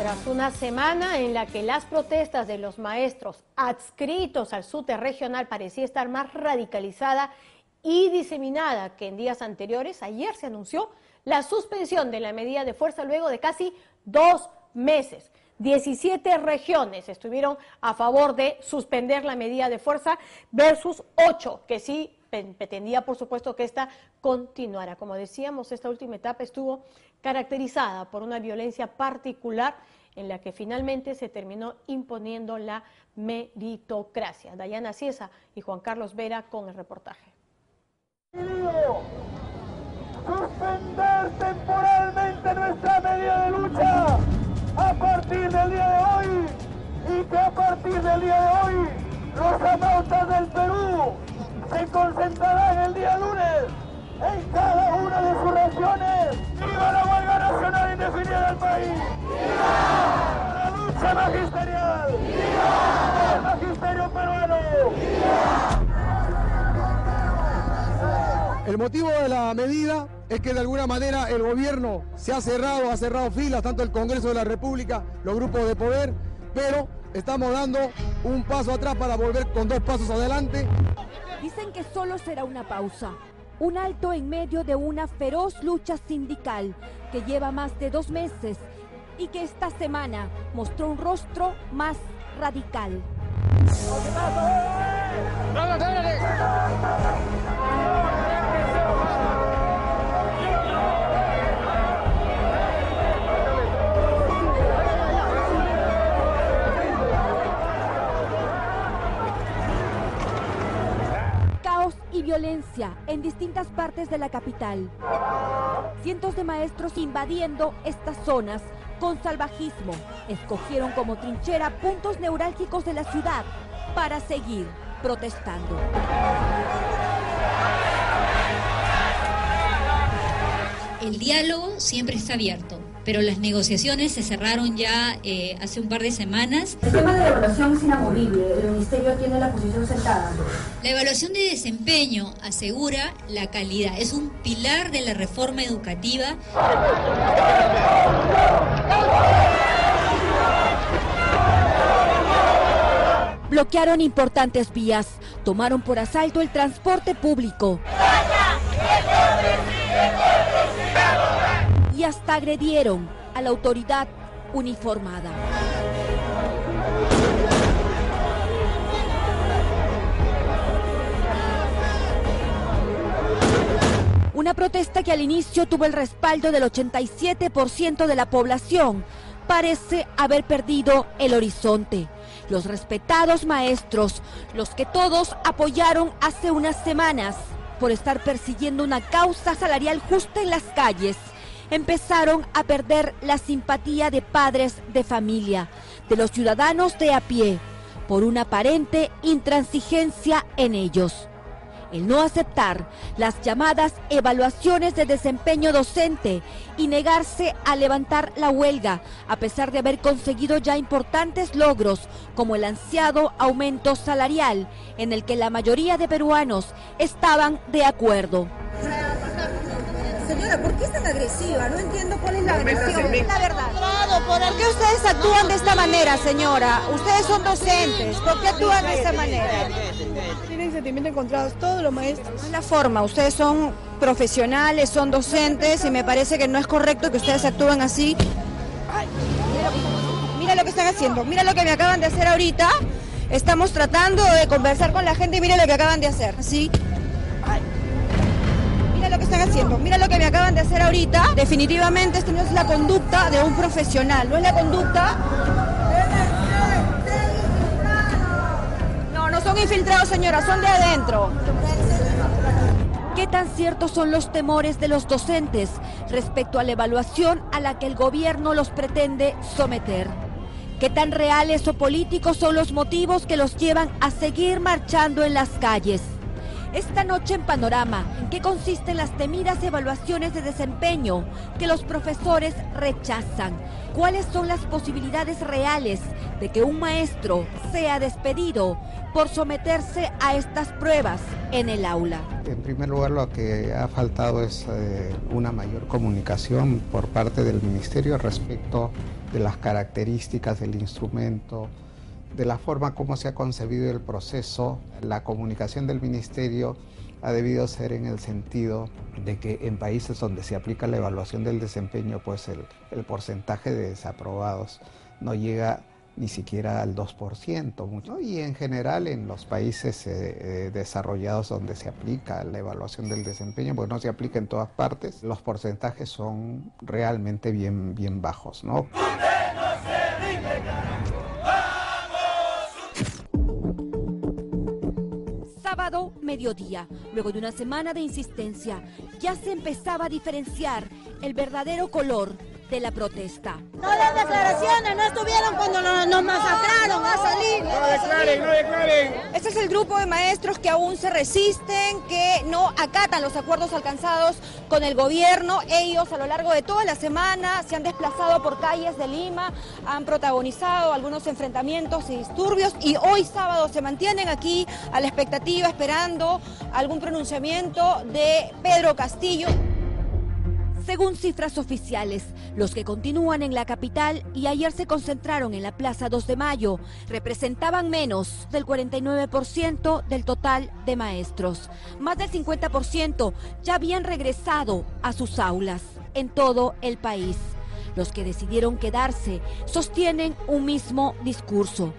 Tras una semana en la que las protestas de los maestros adscritos al SUTE regional parecía estar más radicalizada y diseminada que en días anteriores, ayer se anunció la suspensión de la medida de fuerza luego de casi 2 meses. 17 regiones estuvieron a favor de suspender la medida de fuerza versus 8 que sí pretendía, por supuesto, que esta continuara. Como decíamos, esta última etapa estuvo caracterizada por una violencia particular en la que finalmente se terminó imponiendo la meritocracia. Dayana Ciesa y Juan Carlos Vera con el reportaje. Suspender temporalmente nuestra medida de lucha a partir del día de hoy, y que a partir del día de hoy los amautas del Perú se concentrarán el día lunes en cada una de sus regiones. ¡Viva la huelga nacional indefinida del país! ¡Viva la lucha magisterial! ¡Viva el magisterio peruano! ¡Viva! El motivo de la medida es que de alguna manera el gobierno se ha cerrado filas, tanto el Congreso de la República, los grupos de poder, pero estamos dando un paso atrás para volver con 2 pasos adelante. Dicen que solo será una pausa, un alto en medio de una feroz lucha sindical que lleva más de 2 meses y que esta semana mostró un rostro más radical. Y violencia en distintas partes de la capital. Cientos de maestros invadiendo estas zonas con salvajismo. Escogieron como trinchera puntos neurálgicos de la ciudad para seguir protestando. El diálogo siempre está abierto, pero las negociaciones se cerraron ya hace un par de semanas. El tema de la evaluación es inamovible, el Ministerio tiene la posición sentada. La evaluación de desempeño asegura la calidad, es un pilar de la reforma educativa. Bloquearon importantes vías, tomaron por asalto el transporte público. Y hasta agredieron a la autoridad uniformada. Una protesta que al inicio tuvo el respaldo del 87% de la población, parece haber perdido el horizonte. Los respetados maestros, los que todos apoyaron hace unas semanas por estar persiguiendo una causa salarial justa en las calles, empezaron a perder la simpatía de padres de familia, de los ciudadanos de a pie, por una aparente intransigencia en ellos. El no aceptar las llamadas evaluaciones de desempeño docente y negarse a levantar la huelga, a pesar de haber conseguido ya importantes logros, como el ansiado aumento salarial, en el que la mayoría de peruanos estaban de acuerdo. Señora, ¿por qué es tan agresiva? No entiendo cuál es la agresión. La verdad. ¿Por qué ustedes actúan de esta manera, señora? Ustedes son docentes. ¿Por qué actúan de esta manera? Tienen sentimientos encontrados todos los maestros. No es la forma. Ustedes son profesionales, son docentes y me parece que no es correcto que ustedes actúen así. Ay, mira lo que están haciendo. Mira lo que me acaban de hacer ahorita. Estamos tratando de conversar con la gente y mira lo que acaban de hacer. ¿Sí? Ay. Mira lo que están haciendo, mira lo que me acaban de hacer ahorita. Definitivamente esto no es la conducta de un profesional, no es la conducta. No son infiltrados, señora, son de adentro. ¿Qué tan ciertos son los temores de los docentes respecto a la evaluación a la que el gobierno los pretende someter? ¿Qué tan reales o políticos son los motivos que los llevan a seguir marchando en las calles? Esta noche en Panorama, ¿en qué consisten las temidas evaluaciones de desempeño que los profesores rechazan? ¿Cuáles son las posibilidades reales de que un maestro sea despedido por someterse a estas pruebas en el aula? En primer lugar, lo que ha faltado es una mayor comunicación por parte del Ministerio respecto de las características del instrumento, de la forma como se ha concebido el proceso. La comunicación del Ministerio ha debido ser en el sentido de que en países donde se aplica la evaluación del desempeño, pues el porcentaje de desaprobados no llega ni siquiera al 2%, ¿no? Y en general en los países desarrollados donde se aplica la evaluación del desempeño, pues no se aplica en todas partes, los porcentajes son realmente bien bajos, ¿no? Sábado, mediodía, luego de una semana de insistencia, ya se empezaba a diferenciar el verdadero color de la protesta. No den declaraciones, no estuvieron cuando nos masacraron a salir. No declaren. Este es el grupo de maestros que aún se resisten, que no acatan los acuerdos alcanzados con el gobierno. Ellos a lo largo de toda la semana se han desplazado por calles de Lima, han protagonizado algunos enfrentamientos y disturbios y hoy sábado se mantienen aquí a la expectativa esperando algún pronunciamiento de Pedro Castillo. Según cifras oficiales, los que continúan en la capital y ayer se concentraron en la Plaza 2 de Mayo representaban menos del 49% del total de maestros. Más del 50% ya habían regresado a sus aulas en todo el país. Los que decidieron quedarse sostienen un mismo discurso.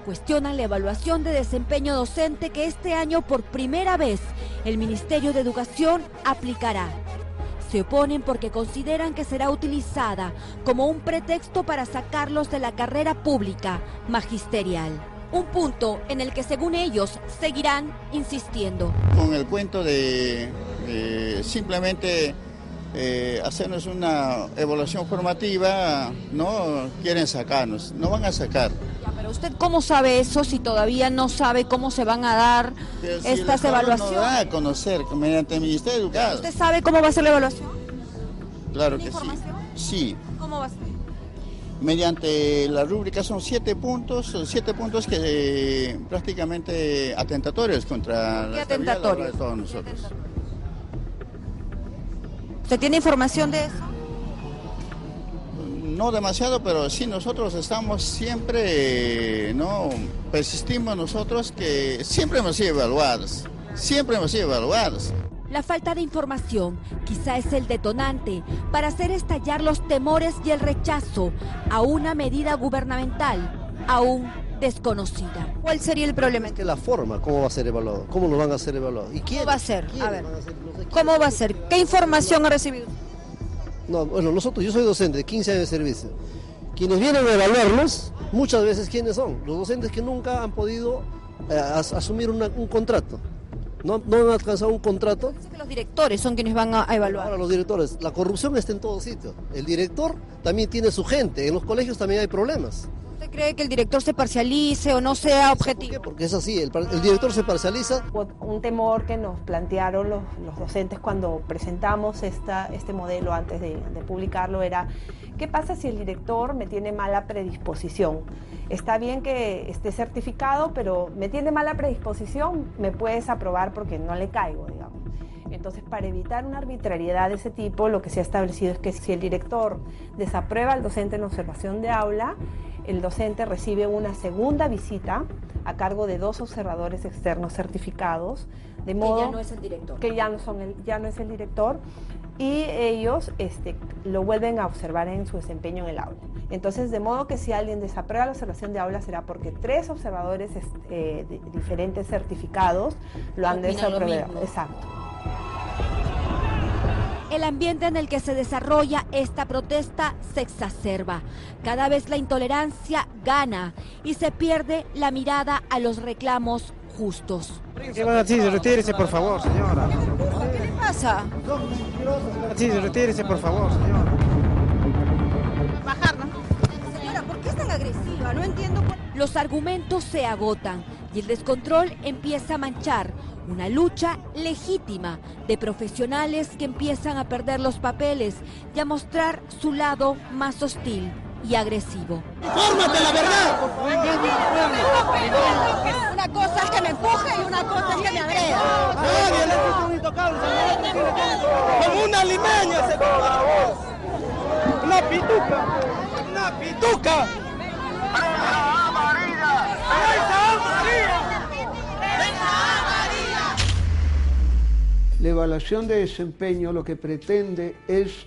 Cuestionan la evaluación de desempeño docente que este año por primera vez el Ministerio de Educación aplicará. Se oponen porque consideran que será utilizada como un pretexto para sacarlos de la carrera pública magisterial. Un punto en el que, según ellos, seguirán insistiendo. Con el cuento de simplemente hacernos una evaluación formativa, no quieren sacarnos, no van a sacar. Pero ¿usted cómo sabe eso si todavía no sabe cómo se van a dar estas evaluaciones? No da a conocer mediante el Ministerio de Educación. ¿Usted sabe cómo va a ser la evaluación? Claro que información? Sí. ¿Cómo va a ser? Mediante la rúbrica son 7 puntos que prácticamente atentatorios contra la estabilidad laboral de todos nosotros. ¿Usted tiene información de eso? No demasiado, pero sí nosotros estamos siempre, persistimos nosotros que siempre hemos sido evaluados, La falta de información quizá es el detonante para hacer estallar los temores y el rechazo a una medida gubernamental aún desconocida. ¿Cuál sería el problema? Es que la forma, ¿cómo va a ser evaluado? ¿Cómo lo van a hacer evaluado? ¿Y quién? ¿Cómo va a ser? A ver, ¿cómo va a ser? ¿Qué información ha recibido? No, bueno, yo soy docente de 15 años de servicio. Quienes vienen a evaluarnos, muchas veces, ¿quiénes son? Los docentes que nunca han podido asumir un contrato. No han alcanzado un contrato. Es que los directores son quienes van a evaluar. Ahora los directores, la corrupción está en todos sitios. El director también tiene su gente, en los colegios también hay problemas. ¿Usted cree que el director se parcialice o no sea objetivo? ¿Por qué? Porque es así, el director se parcializa. Un temor que nos plantearon los docentes cuando presentamos este modelo antes de publicarlo era, ¿qué pasa si el director me tiene mala predisposición? Está bien que esté certificado, pero me tiene mala predisposición, me puedes aprobar porque no le caigo, digamos. Entonces, para evitar una arbitrariedad de ese tipo, lo que se ha establecido es que si el director desaprueba al docente en observación de aula, el docente recibe una segunda visita a cargo de 2 observadores externos certificados, de modo que ya no es el director. Que ya no es el director, y ellos lo vuelven a observar en su desempeño en el aula. Entonces, de modo que si alguien desaprueba la observación de aula, será porque 3 observadores diferentes certificados lo han desaprobado. Exacto. El ambiente en el que se desarrolla esta protesta se exacerba. Cada vez la intolerancia gana y se pierde la mirada a los reclamos justos. Sí, retírese por favor, señora. ¿Qué le pasa? Sí, retírese por favor, señora. Bajarnos. Señora, ¿por qué es tan agresiva? No entiendo. Los argumentos se agotan y el descontrol empieza a manchar una lucha legítima de profesionales que empiezan a perder los papeles y a mostrar su lado más hostil y agresivo. ¡Infórmate la verdad! Una cosa es que me empuje y una cosa es que me agreda. Nadie le puso un intocable, como una limeña se compara. Una pituca, una pituca. ¡Venga, María! ¡Venga, María! ¡Venga, María! La evaluación de desempeño lo que pretende es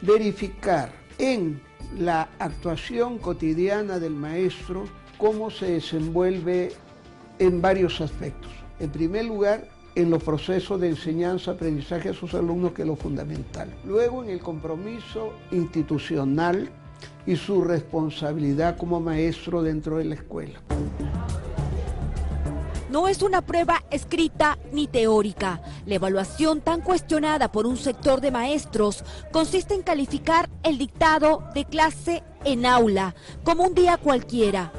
verificar en la actuación cotidiana del maestro cómo se desenvuelve en varios aspectos. En primer lugar, en los procesos de enseñanza-aprendizaje a sus alumnos, que es lo fundamental. Luego, en el compromiso institucional y su responsabilidad como maestro dentro de la escuela. No es una prueba escrita ni teórica. La evaluación tan cuestionada por un sector de maestros consiste en calificar el dictado de clase en aula como un día cualquiera.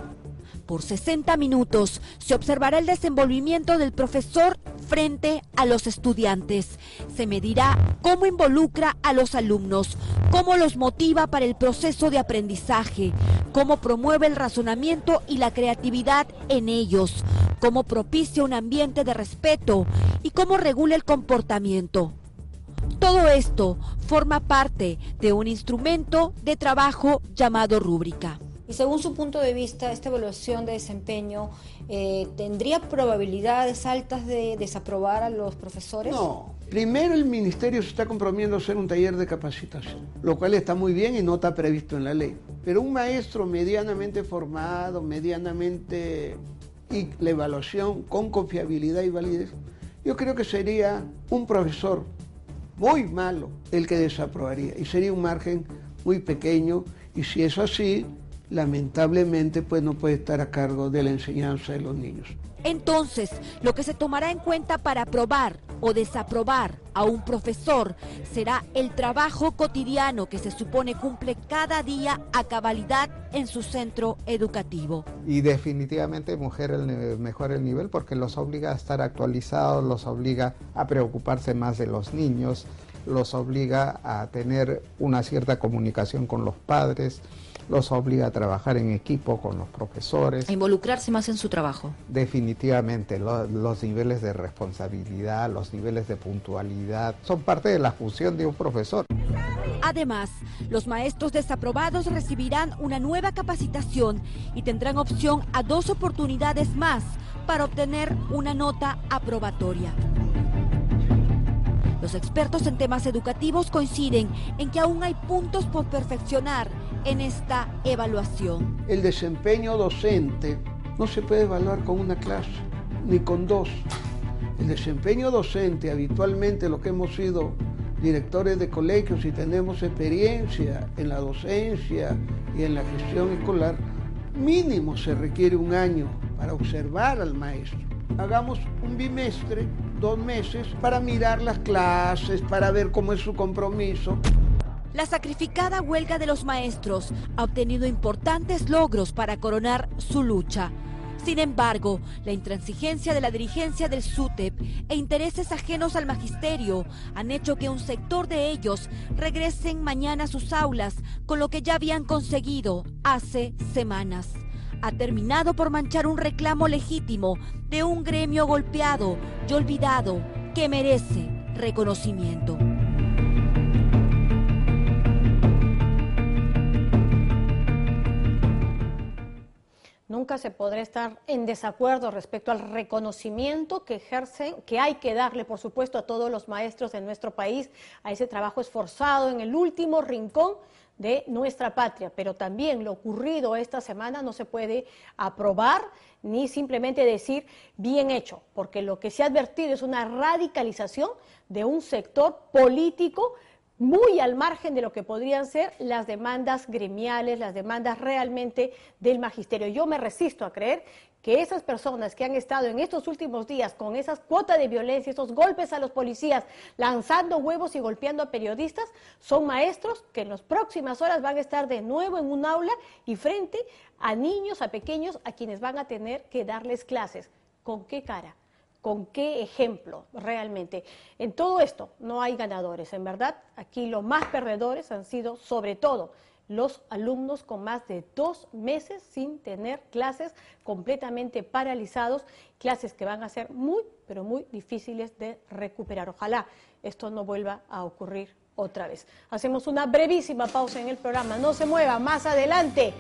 Por 60 minutos se observará el desenvolvimiento del profesor frente a los estudiantes. Se medirá cómo involucra a los alumnos, cómo los motiva para el proceso de aprendizaje, cómo promueve el razonamiento y la creatividad en ellos, cómo propicia un ambiente de respeto y cómo regula el comportamiento. Todo esto forma parte de un instrumento de trabajo llamado rúbrica. Y según su punto de vista, esta evaluación de desempeño ¿tendría probabilidades altas de desaprobar a los profesores? No. Primero, el ministerio se está comprometiendo a hacer un taller de capacitación, lo cual está muy bien y no está previsto en la ley. Pero un maestro medianamente formado, y la evaluación con confiabilidad y validez, yo creo que sería un profesor muy malo el que desaprobaría, y sería un margen muy pequeño, y si es así, lamentablemente pues no puede estar a cargo de la enseñanza de los niños. Entonces, lo que se tomará en cuenta para aprobar o desaprobar a un profesor será el trabajo cotidiano que se supone cumple cada día a cabalidad en su centro educativo. Y definitivamente mejora el nivel porque los obliga a estar actualizados, los obliga a preocuparse más de los niños, los obliga a tener una cierta comunicación con los padres, los obliga a trabajar en equipo con los profesores. A involucrarse más en su trabajo. Definitivamente, los niveles de responsabilidad, los niveles de puntualidad, son parte de la función de un profesor. Además, los maestros desaprobados recibirán una nueva capacitación y tendrán opción a 2 oportunidades más para obtener una nota aprobatoria. Los expertos en temas educativos coinciden en que aún hay puntos por perfeccionar en esta evaluación. El desempeño docente no se puede evaluar con una clase, ni con 2. El desempeño docente, habitualmente los que hemos sido directores de colegios y tenemos experiencia en la docencia y en la gestión escolar, mínimo se requiere 1 año para observar al maestro. Hagamos un bimestre, 2 meses, para mirar las clases, para ver cómo es su compromiso. La sacrificada huelga de los maestros ha obtenido importantes logros para coronar su lucha. Sin embargo, la intransigencia de la dirigencia del SUTEP e intereses ajenos al magisterio han hecho que un sector de ellos regresen mañana a sus aulas con lo que ya habían conseguido hace semanas. Ha terminado por manchar un reclamo legítimo de un gremio golpeado y olvidado que merece reconocimiento. Nunca se podrá estar en desacuerdo respecto al reconocimiento que ejercen, que hay que darle, por supuesto, a todos los maestros de nuestro país, a ese trabajo esforzado en el último rincón de nuestra patria, pero también lo ocurrido esta semana no se puede aprobar ni simplemente decir bien hecho, porque lo que se ha advertido es una radicalización de un sector político muy al margen de lo que podrían ser las demandas gremiales, las demandas realmente del magisterio. Yo me resisto a creer que esas personas que han estado en estos últimos días con esas cuotas de violencia, esos golpes a los policías, lanzando huevos y golpeando a periodistas, son maestros que en las próximas horas van a estar de nuevo en un aula y frente a niños, a pequeños, a quienes van a tener que darles clases. ¿Con qué cara? ¿Con qué ejemplo realmente? En todo esto no hay ganadores, en verdad. Aquí los más perdedores han sido sobre todo los alumnos con más de 2 meses sin tener clases, completamente paralizados, clases que van a ser muy, pero muy difíciles de recuperar. Ojalá esto no vuelva a ocurrir otra vez. Hacemos una brevísima pausa en el programa, no se mueva, más adelante.